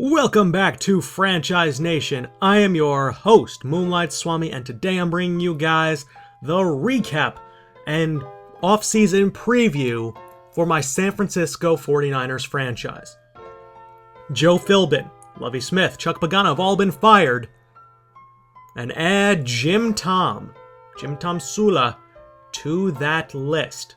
Welcome back to Franchise Nation. I am your host, Moonlight Swami, and today I'm bringing you guys the recap and off-season preview for my San Francisco 49ers franchise. Joe Philbin, Lovie Smith, Chuck Pagano have all been fired, and add Jim Tom Sula, to that list.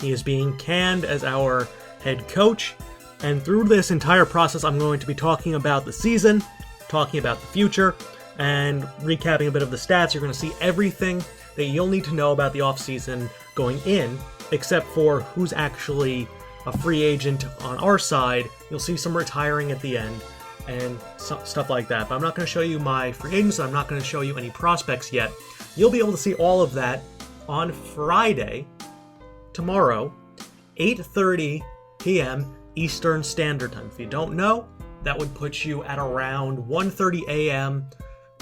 He is being canned as our head coach. And through this entire process, I'm going to be talking about the season, talking about the future, and recapping a bit of the stats. You're going to see everything that you'll need to know about the offseason going in, except for who's actually a free agent on our side. You'll see some retiring at the end and stuff like that. But I'm not going to show you my free agents. I'm not going to show you any prospects yet. You'll be able to see all of that on Friday, tomorrow, 8:30 p.m. Eastern Standard Time. If you don't know, that would put you at around 1:30 a.m.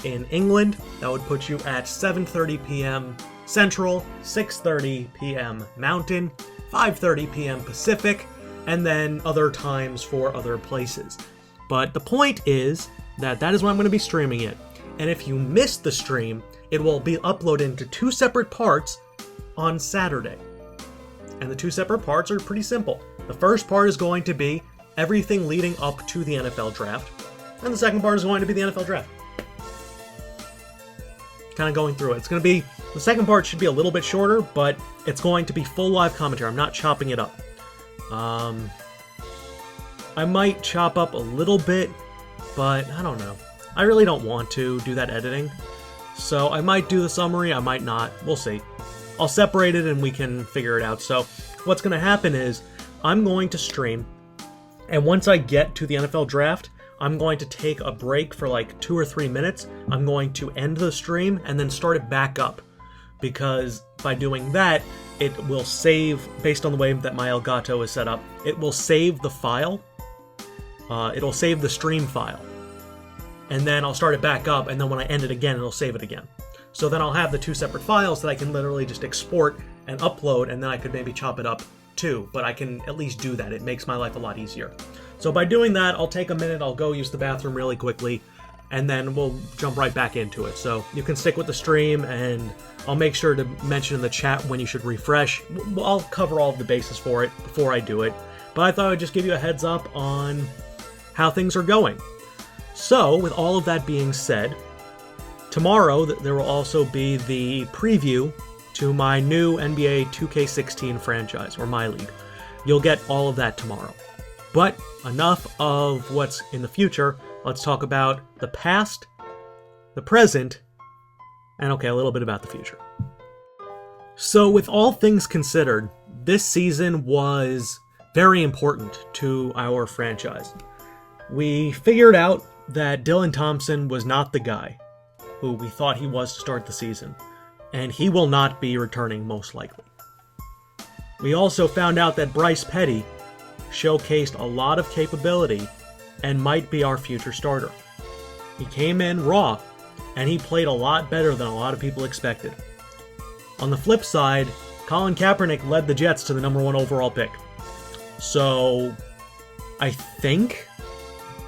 in England. That would put you at 7:30 p.m. Central, 6:30 p.m. Mountain, 5:30 p.m. Pacific, and then other times for other places. But the point is that is when I'm going to be streaming it. And if you missed the stream, it will be uploaded into two separate parts on Saturday. And the two separate parts are pretty simple. The first part is going to be everything leading up to the NFL draft. And the second part is going to be the NFL draft. Kind of going through it. The second part should be a little bit shorter, but it's going to be full live commentary. I'm not chopping it up. I might chop up a little bit, but I don't know. I really don't want to do that editing. So I might do the summary, I might not. We'll see. I'll separate it and we can figure it out. So what's going to happen is I'm going to stream, and once I get to the NFL draft, I'm going to take a break for like 2 or 3 minutes. I'm going to end the stream and then start it back up, because by doing that, it will save, based on the way that my Elgato is set up, it will save the file. It'll save the stream file. And then I'll start it back up, and then when I end it again, it'll save it again. So then I'll have the two separate files that I can literally just export and upload, and then I could maybe chop it up too. But I can at least do that. It makes my life a lot easier. So by doing that, I'll take a minute, I'll go use the bathroom really quickly, and then we'll jump right back into it. So you can stick with the stream, and I'll make sure to mention in the chat when you should refresh. I'll cover all of the bases for it before I do it. But I thought I'd just give you a heads up on how things are going. So, with all of that being said, tomorrow there will also be the preview to my new NBA 2K16 franchise, or my league. You'll get all of that tomorrow. But enough of what's in the future. Let's talk about the past, the present, and a little bit about the future. So, with all things considered, this season was very important to our franchise. We figured out that Dylan Thompson was not the guy who we thought he was to start the season, and he will not be returning most likely. We also found out that Bryce Petty showcased a lot of capability and might be our future starter. He came in raw, and he played a lot better than a lot of people expected. On the flip side, Colin Kaepernick led the Jets to the number 1 overall pick. So, I think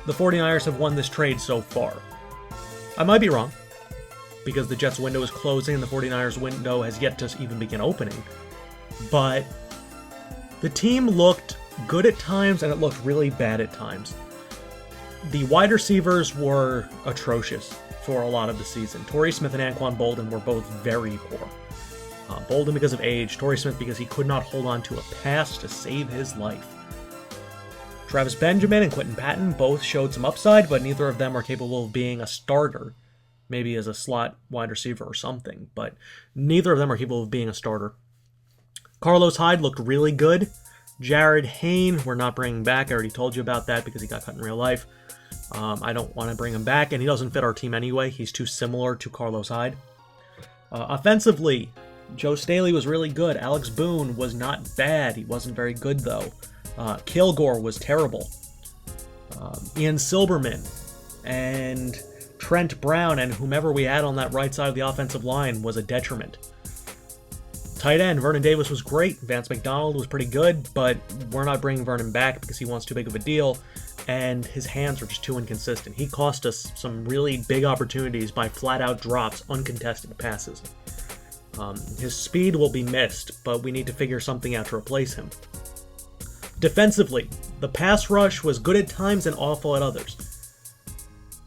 the 49ers have won this trade so far. I might be wrong, because the Jets' window is closing and the 49ers' window has yet to even begin opening. But the team looked good at times and it looked really bad at times. The wide receivers were atrocious for a lot of the season. Torrey Smith and Anquan Bolden were both very poor. Bolden because of age, Torrey Smith because he could not hold on to a pass to save his life. Travis Benjamin and Quentin Patton both showed some upside, but neither of them are capable of being a starter. Maybe as a slot wide receiver or something, but neither of them are capable of being a starter. Carlos Hyde looked really good. Jared Hayne, we're not bringing back. I already told you about that because he got cut in real life. I don't want to bring him back, and he doesn't fit our team anyway. He's too similar to Carlos Hyde. Offensively, Joe Staley was really good. Alex Boone was not bad. He wasn't very good, though. Kilgore was terrible. Ian Silberman and Trent Brown and whomever we had on that right side of the offensive line was a detriment. Tight end, Vernon Davis was great. Vance McDonald was pretty good, but we're not bringing Vernon back because he wants too big of a deal, and his hands are just too inconsistent. He cost us some really big opportunities by flat-out drops, uncontested passes. His speed will be missed, but we need to figure something out to replace him. Defensively, the pass rush was good at times and awful at others.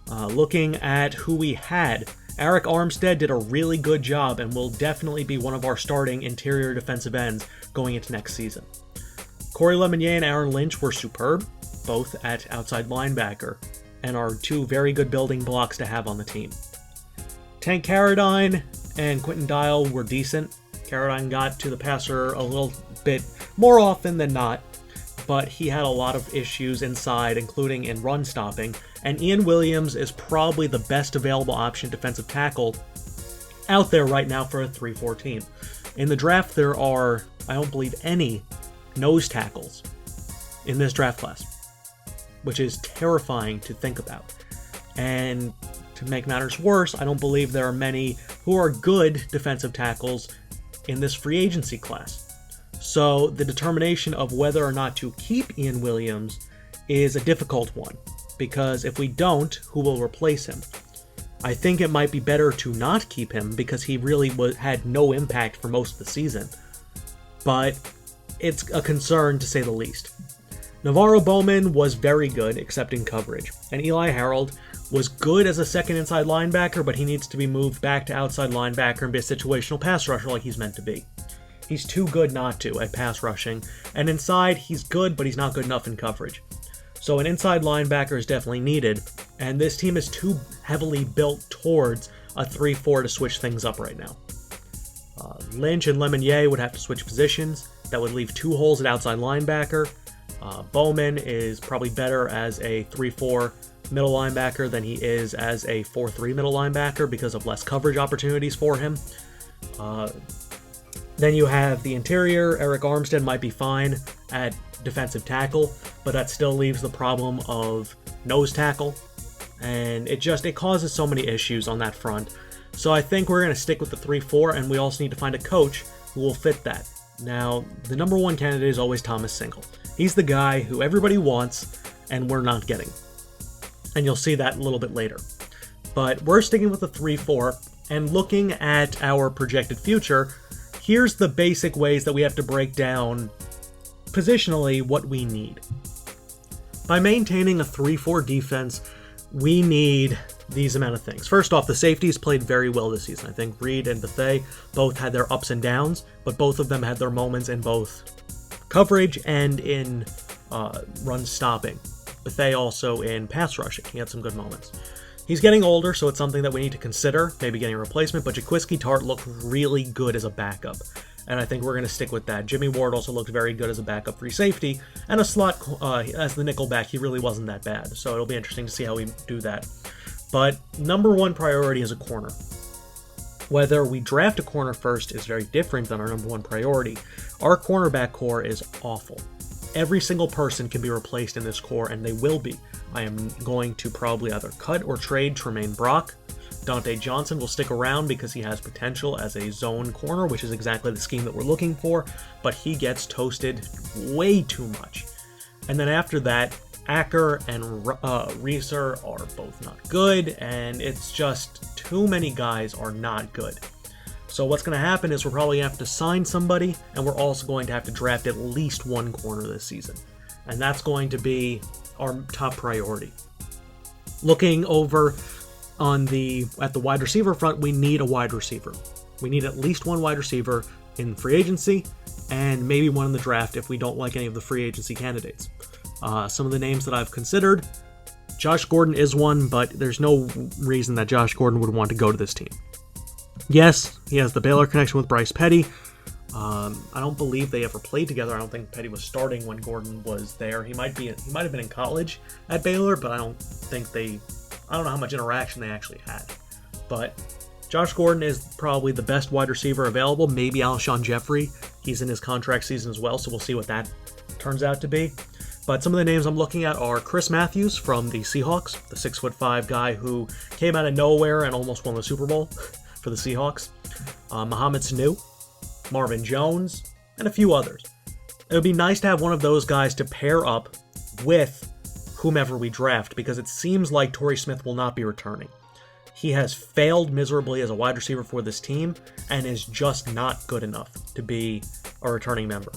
Looking at who we had, Eric Armstead did a really good job and will definitely be one of our starting interior defensive ends going into next season. Corey Lemonnier and Aaron Lynch were superb, both at outside linebacker, and are two very good building blocks to have on the team. Tank Carradine and Quentin Dial were decent. Carradine got to the passer a little bit more often than not, but he had a lot of issues inside, including in run stopping, and Ian Williams is probably the best available option defensive tackle out there right now for a 3-4 team. In the draft, there are, I don't believe, any nose tackles in this draft class, which is terrifying to think about. And to make matters worse, I don't believe there are many who are good defensive tackles in this free agency class. So the determination of whether or not to keep Ian Williams is a difficult one, because if we don't, who will replace him? I think it might be better to not keep him because he really had no impact for most of the season, but it's a concern to say the least. Navarro Bowman was very good, except in coverage, and Eli Harold was good as a second inside linebacker, but he needs to be moved back to outside linebacker and be a situational pass rusher like he's meant to be. He's too good not to at pass rushing, and inside he's good, but he's not good enough in coverage. So an inside linebacker is definitely needed, and this team is too heavily built towards a 3-4 to switch things up right now. Lynch and Lemonnier would have to switch positions. That would leave two holes at outside linebacker. Bowman is probably better as a 3-4 middle linebacker than he is as a 4-3 middle linebacker because of less coverage opportunities for him. Then you have the interior. Eric Armstead might be fine at defensive tackle, but that still leaves the problem of nose tackle, and it causes so many issues on that front. So I think we're going to stick with the 3-4, and we also need to find a coach who will fit that. Now, the number one candidate is always Thomas Single. He's the guy who everybody wants, and we're not getting. And you'll see that a little bit later. But we're sticking with the 3-4, and looking at our projected future, here's the basic ways that we have to break down positionally what we need. By maintaining a 3-4 defense, we need these amount of things. First off, the safeties played very well this season. I think Reed and Bethea both had their ups and downs, but both of them had their moments in both coverage and in run stopping. Bethea also in pass rushing. He had some good moments. He's getting older, so it's something that we need to consider, maybe getting a replacement, but Jaquiski Tartt looked really good as a backup, and I think we're going to stick with that. Jimmy Ward also looked very good as a backup free safety, and a slot as the nickel back, he really wasn't that bad, so it'll be interesting to see how we do that. But number one priority is a corner. Whether we draft a corner first is very different than our number one priority. Our cornerback core is awful. Every single person can be replaced in this core, and they will be. I am going to probably either cut or trade Tremaine Brock. Dante Johnson will stick around because he has potential as a zone corner, which is exactly the scheme that we're looking for, but he gets toasted way too much. And then after that, Acker and Reeser are both not good, and it's just too many guys are not good. So what's going to happen is we're probably going to have to sign somebody, and we're also going to have to draft at least one corner this season. And that's going to be our top priority. Looking over at the wide receiver front, we need a wide receiver. We need at least one wide receiver in free agency, and maybe one in the draft if we don't like any of the free agency candidates. Some of the names that I've considered, Josh Gordon is one, but there's no reason that Josh Gordon would want to go to this team. Yes, he has the Baylor connection with Bryce Petty. I don't believe they ever played together. I don't think Petty was starting when Gordon was there. He might have been in college at Baylor, but I don't know how much interaction they actually had. But Josh Gordon is probably the best wide receiver available. Maybe Alshon Jeffrey. He's in his contract season as well, so we'll see what that turns out to be. But some of the names I'm looking at are Chris Matthews from the Seahawks, the 6'5" guy who came out of nowhere and almost won the Super Bowl for the Seahawks. Mohamed Sanu, Marvin Jones, and a few others. It would be nice to have one of those guys to pair up with whomever we draft, because it seems like Torrey Smith will not be returning. He has failed miserably as a wide receiver for this team and is just not good enough to be a returning member.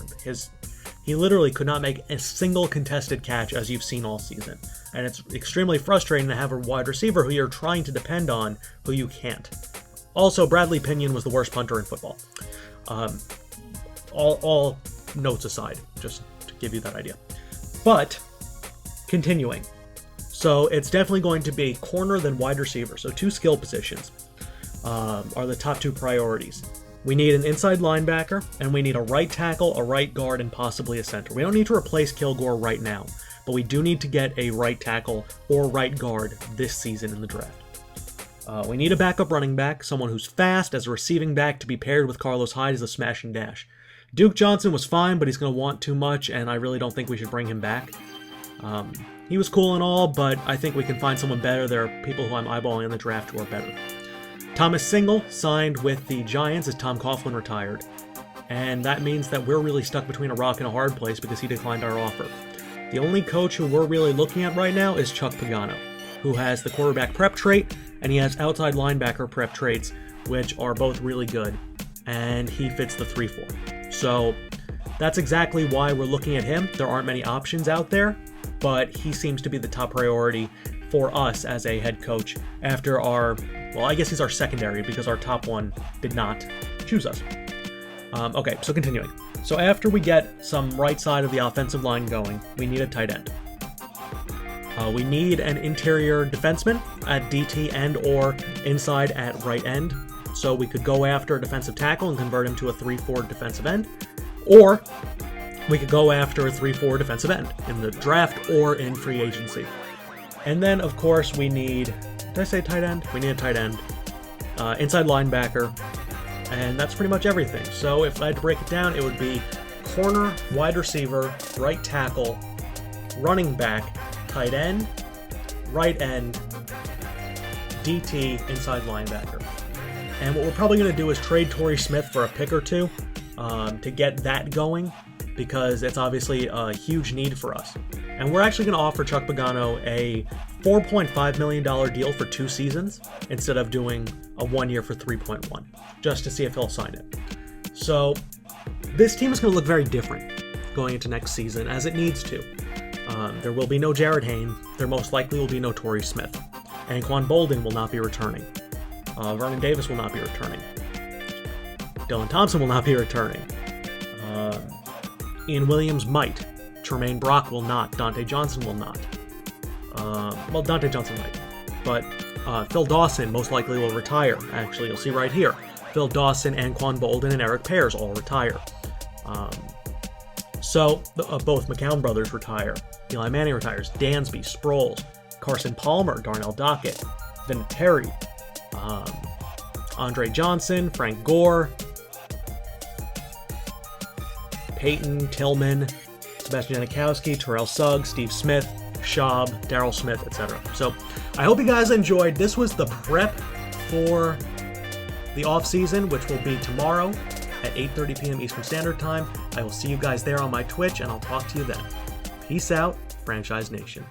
He literally could not make a single contested catch, as you've seen all season. And it's extremely frustrating to have a wide receiver who you're trying to depend on, who you can't. Also, Bradley Pinion was the worst punter in football. All notes aside, just to give you that idea. But, continuing. So it's definitely going to be corner then wide receiver. So 2 skill positions are the top 2 priorities. We need an inside linebacker, and we need a right tackle, a right guard, and possibly a center. We don't need to replace Kilgore right now, but we do need to get a right tackle or right guard this season in the draft. We need a backup running back, someone who's fast as a receiving back to be paired with Carlos Hyde as a smash and dash. Duke Johnson was fine, but he's going to want too much, and I really don't think we should bring him back. He was cool and all, but I think we can find someone better. There are people who I'm eyeballing in the draft who are better. Thomas Single signed with the Giants as Tom Coughlin retired, and that means that we're really stuck between a rock and a hard place because he declined our offer. The only coach who we're really looking at right now is Chuck Pagano, who has the quarterback prep trait, and he has outside linebacker prep traits, which are both really good, and he fits the 3-4. So that's exactly why we're looking at him. There aren't many options out there, but he seems to be the top priority for us as a head coach after I guess he's our secondary because our top one did not choose us. Okay, so continuing. So after we get some right side of the offensive line going, we need a tight end. We need an interior defenseman at DT and or inside at right end. So we could go after a defensive tackle and convert him to a 3-4 defensive end, or we could go after a 3-4 defensive end in the draft or in free agency. And then, of course, we need... Did I say tight end? We need a tight end. Inside linebacker. And that's pretty much everything. So if I had to break it down, it would be corner, wide receiver, right tackle, running back, tight end, right end, DT, inside linebacker. And what we're probably going to do is trade Torrey Smith for a pick or two to get that going, because it's obviously a huge need for us. And we're actually going to offer Chuck Pagano a $4.5 million deal for 2 seasons instead of doing a 1 year for 3.1, just to see if he'll sign it. So this team is going to look very different going into next season, as it needs to. There will be no Jared Hayne. There most likely will be no Torrey Smith. And Quan Bolden will not be returning. Vernon Davis will not be returning. Dylan Thompson will not be returning. Ian Williams might. Tremaine Brock will not. Dante Johnson will not. Dante Johnson might. But Phil Dawson most likely will retire. Actually, you'll see right here. Phil Dawson and Quan Bolden and Eric Pears all retire. Both McCown brothers retire. Eli Manning retires. Dansby, Sproles, Carson Palmer, Darnell Dockett, Vinatieri, Andre Johnson, Frank Gore, Peyton, Tillman, Sebastian Janikowski, Terrell Suggs, Steve Smith, Schaub, Daryl Smith, etc. So I hope you guys enjoyed. This was the prep for the offseason, which will be tomorrow at 8:30 p.m. Eastern Standard Time. I will see you guys there on my Twitch, and I'll talk to you then. Peace out, Franchise Nation.